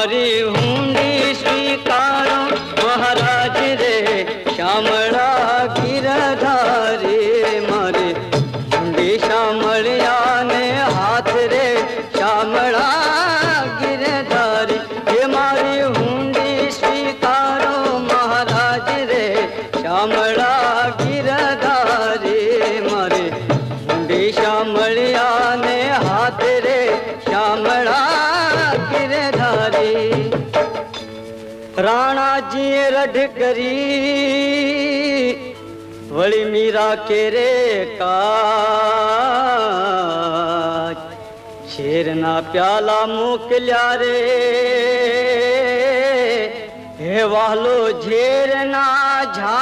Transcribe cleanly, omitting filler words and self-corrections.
मारी हुंडी स्वीकारो महाराज रे श्यामला गिरधारी मारे हुंडी श्यामलिया ने हाथ रे श्यामला गिरधारी ये मारी हुंडी स्वीकारो महाराज रे श्यामला गिरधारी मारे हुंडी श्यामलिया ने हाथ रे श्यामला गिरधारी राणा जी रढ़ करी वली मीरा के रे काज शेर ना प्याला मोकल्या रे हे वालो झेर ना झा